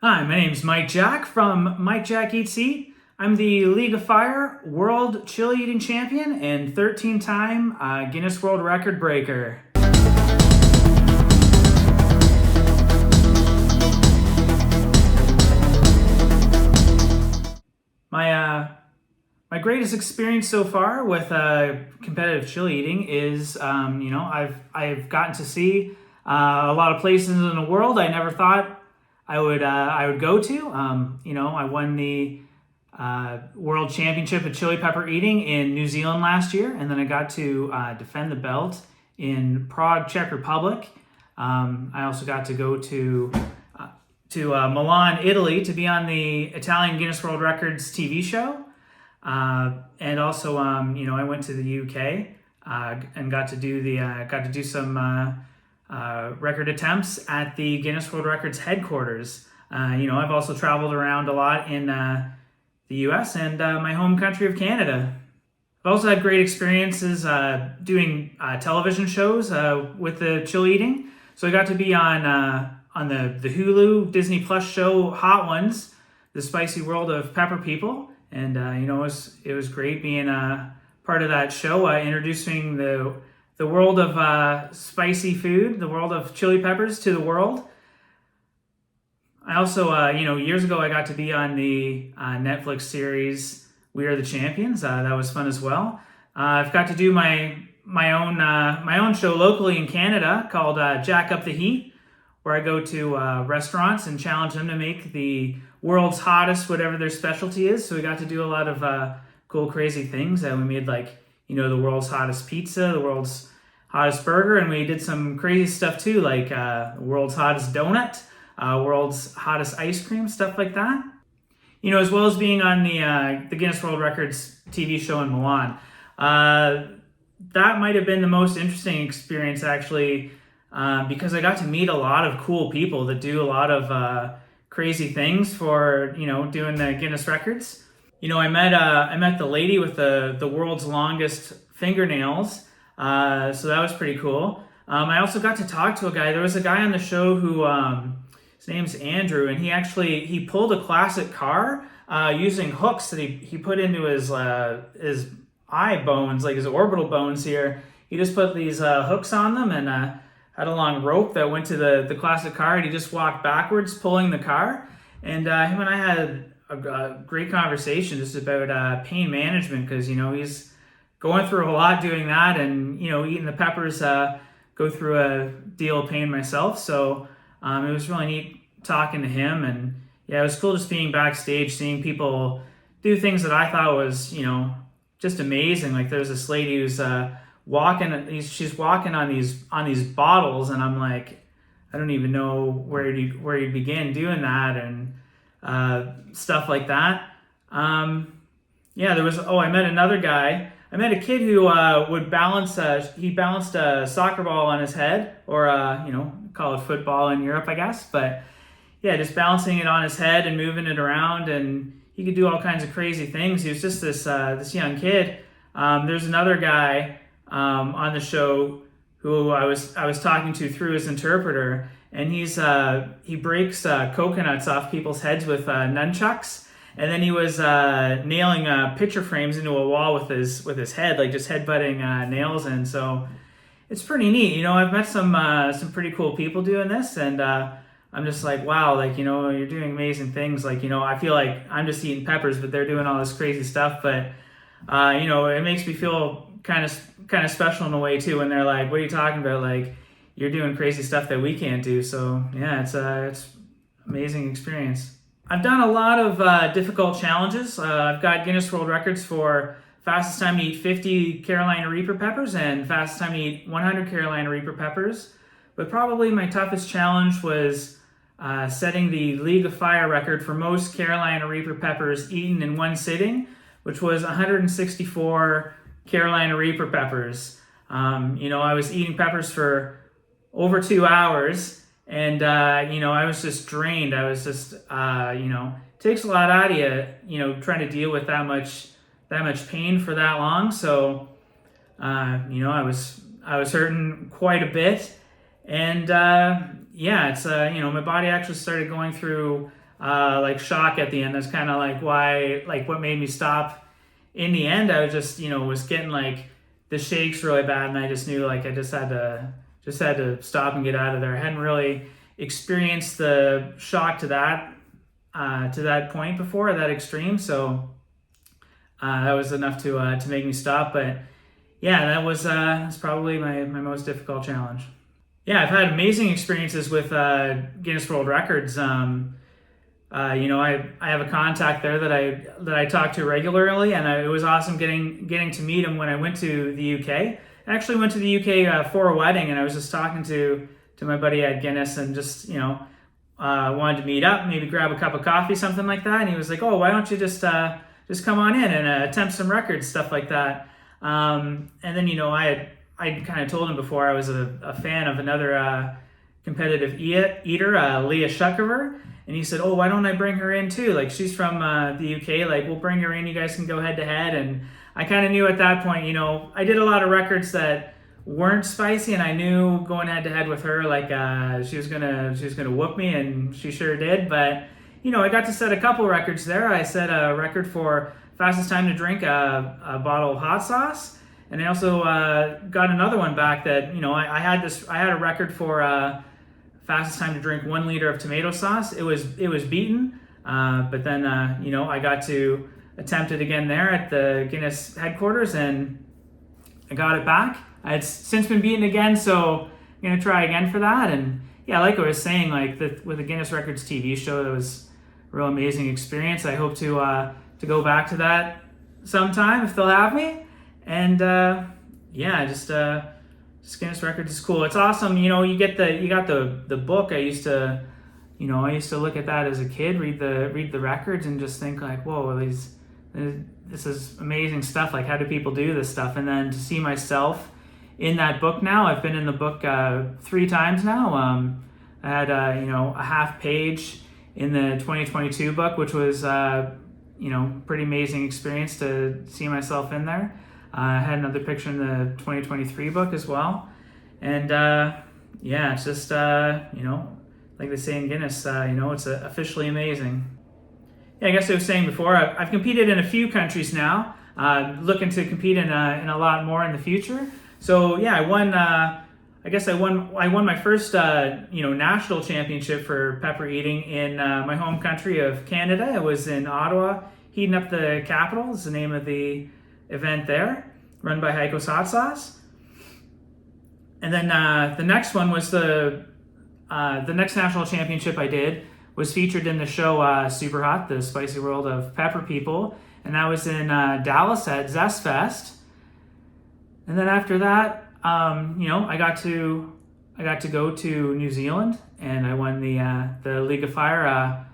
Hi, my name's Mike Jack from Mike Jack Eats Eat. I'm the League of Fire World Chili Eating Champion and 13-time Guinness World Record breaker. My greatest experience so far with competitive chili eating is, I've gotten to see a lot of places in the world I never thought I would go to. I won the World Championship of Chili Pepper Eating in New Zealand last year, and then I got to defend the belt in Prague, Czech Republic. I also got to go to Milan, Italy, to be on the Italian Guinness World Records TV show. And also, I went to the UK and got to do some record attempts at the Guinness World Records headquarters. I've also traveled around a lot in the US and my home country of Canada. I've also had great experiences doing television shows with the chili eating. So I got to be on the Hulu Disney Plus show Hot Ones, The Spicy World of Pepper People. And, it was great being part of that show, introducing the world of spicy food, the world of chili peppers to the world. I also, years ago, I got to be on the Netflix series We Are the Champions. That was fun as well. I've got to do my own show locally in Canada called Jack Up the Heat, where I go to restaurants and challenge them to make the world's hottest whatever their specialty is. So we got to do a lot of cool, crazy things. We made the world's hottest pizza, the world's hottest burger, and we did some crazy stuff too, like the world's hottest donut, world's hottest ice cream, stuff like that. As well as being on the Guinness World Records TV show in Milan. That might have been the most interesting experience, actually, because I got to meet a lot of cool people that do a lot of crazy things for doing the Guinness records. I met the lady with the world's longest fingernails, so that was pretty cool. I also got to talk to a guy. There was a guy on the show who his name's Andrew, and he pulled a classic car using hooks that he put into his eye bones, like his orbital bones here. He just put these hooks on them and had a long rope that went to the classic car, and he just walked backwards pulling the car. And him and I had a great conversation just about pain management, because he's going through a lot doing that, and eating the peppers, go through a deal of pain myself. So it was really neat talking to him, and yeah, it was cool just being backstage, seeing people do things that I thought was just amazing. Like there's this lady who's she's walking on these bottles, and I'm like, I don't even know where you begin doing that, and stuff like that. I met another guy. I met a kid who would balance. He balanced a soccer ball on his head, or call it football in Europe, I guess. But yeah, just balancing it on his head and moving it around, and he could do all kinds of crazy things. He was just this young kid. There's another guy on the show who I was talking to through his interpreter, and he breaks coconuts off people's heads with nunchucks, and then he was nailing picture frames into a wall with his head, like just headbutting nails in. So it's pretty neat. I've met some pretty cool people doing this, and I'm just like, wow, you're doing amazing things. I feel like I'm just eating peppers, but they're doing all this crazy stuff. But it makes me feel kind of special in a way too, when they're like, what are you talking about? Like, you're doing crazy stuff that we can't do. So yeah, it's amazing experience. I've done a lot of difficult challenges. I've got Guinness World Records for fastest time to eat 50 Carolina Reaper peppers and fastest time to eat 100 Carolina Reaper peppers. But probably my toughest challenge was setting the League of Fire record for most Carolina Reaper peppers eaten in one sitting, which was 164 Carolina Reaper peppers. I was eating peppers for over 2 hours, and I was just drained. I was just it takes a lot out of you, trying to deal with that much pain for that long. So I was hurting quite a bit, and it's my body actually started going through like shock at the end. That's kind of like why, like what made me stop. In the end, I was just, was getting like the shakes really bad, and I just knew like I just had to stop and get out of there. I hadn't really experienced the shock to that point before, that extreme. So that was enough to make me stop. But yeah, that's probably my most difficult challenge. Yeah, I've had amazing experiences with Guinness World Records. I have a contact there that I talk to regularly, and it was awesome getting to meet him when I went to the UK. I actually went to the UK for a wedding, and I was just talking to my buddy at Guinness, and just wanted to meet up, maybe grab a cup of coffee, something like that. And he was like, "Oh, why don't you just come on in and attempt some records, stuff like that." And then I kind of told him before I was a fan of another competitive eater, Leah Shuckover. And he said, "Oh, why don't I bring her in too? Like, she's from the UK. Like, we'll bring her in. You guys can go head to head." And I kind of knew at that point, I did a lot of records that weren't spicy, and I knew going head to head with her, like she was gonna whoop me, and she sure did. But I got to set a couple records there. I set a record for fastest time to drink a bottle of hot sauce, and I also got another one back that I had a record for. Fastest time to drink 1 liter of tomato sauce. It was beaten, but then I got to attempt it again there at the Guinness headquarters, and I got it back. I had since been beaten again, so I'm gonna try again for that. And yeah, like I was saying, like with the Guinness Records TV show, that was a real amazing experience. I hope to go back to that sometime if they'll have me. And Guinness Records is cool. It's awesome. You got the book. I used to look at that as a kid, read the records, and just think like, whoa, this is amazing stuff. Like, how do people do this stuff? And then to see myself in that book now, I've been in the book 3 times now. I had a half page in the 2022 book, which was pretty amazing experience to see myself in there. I had another picture in the 2023 book as well. And it's just, like they say in Guinness, it's officially amazing. Yeah, I guess I was saying before, I've competed in a few countries now, looking to compete in a lot more in the future. So yeah, I won my first, national championship for pepper eating in my home country of Canada. I was in Ottawa, Heating Up the Capital is the name of the event there, run by Heiko's Hot Sauce. And then the next one was the next national championship I did was featured in the show Super Hot, the spicy world of pepper people, and that was in Dallas at Zest Fest. And then after that, I got to go to New Zealand, and I won the League of Fire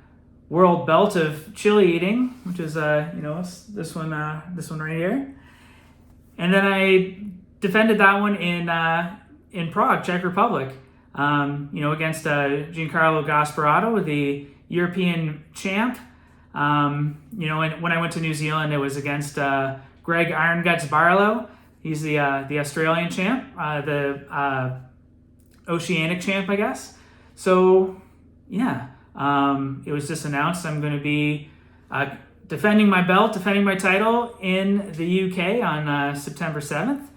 World Belt of Chili Eating, which is this one right here. And then I defended that one in Prague, Czech Republic, against Giancarlo Gasparotto, the European champ. And when I went to New Zealand, it was against Greg Iron Guts Barlow. He's the Australian champ, the Oceanic champ, I guess. So yeah. It was just announced I'm going to be defending my title in the UK on September 7th.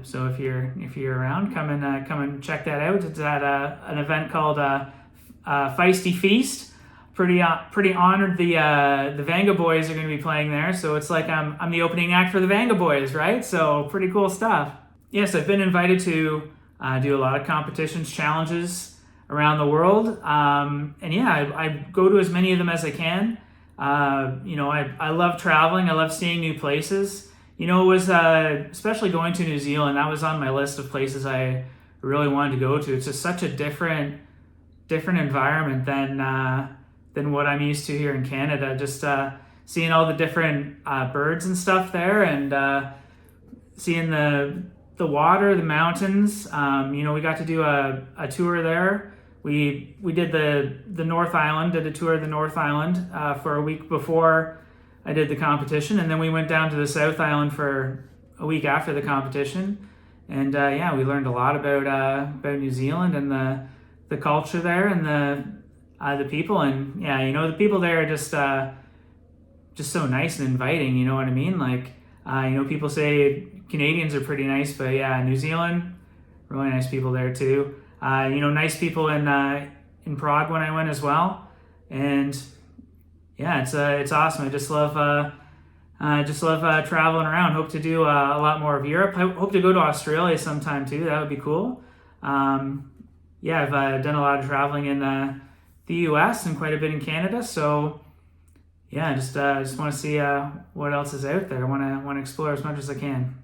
So if you're around, come and check that out. It's at an event called Feisty Feast. Pretty honored the Vanga Boys are going to be playing there. So it's like I'm the opening act for the Vanga Boys, right? So pretty cool stuff. Yes, I've been invited to do a lot of competitions, challenges around the world, and yeah, I go to as many of them as I can. I love traveling. I love seeing new places. It was especially going to New Zealand. That was on my list of places I really wanted to go to. It's just such a different environment than what I'm used to here in Canada. Just seeing all the different birds and stuff there, and seeing the water, the mountains. We got to do a tour there. We did the North Island, did a tour of the North Island for a week before I did the competition, and then we went down to the South Island for a week after the competition. And we learned a lot about New Zealand and the culture there, and the people, and yeah, the people there are just so nice and inviting. You know what I mean? Like, people say Canadians are pretty nice, but yeah, New Zealand, really nice people there too. Nice people in Prague when I went as well, and yeah, it's awesome. I just love traveling around. Hope to do a lot more of Europe. I hope to go to Australia sometime too. That would be cool. Yeah, I've done a lot of traveling in the U.S. and quite a bit in Canada. So yeah, just want to see what else is out there. I want to explore as much as I can.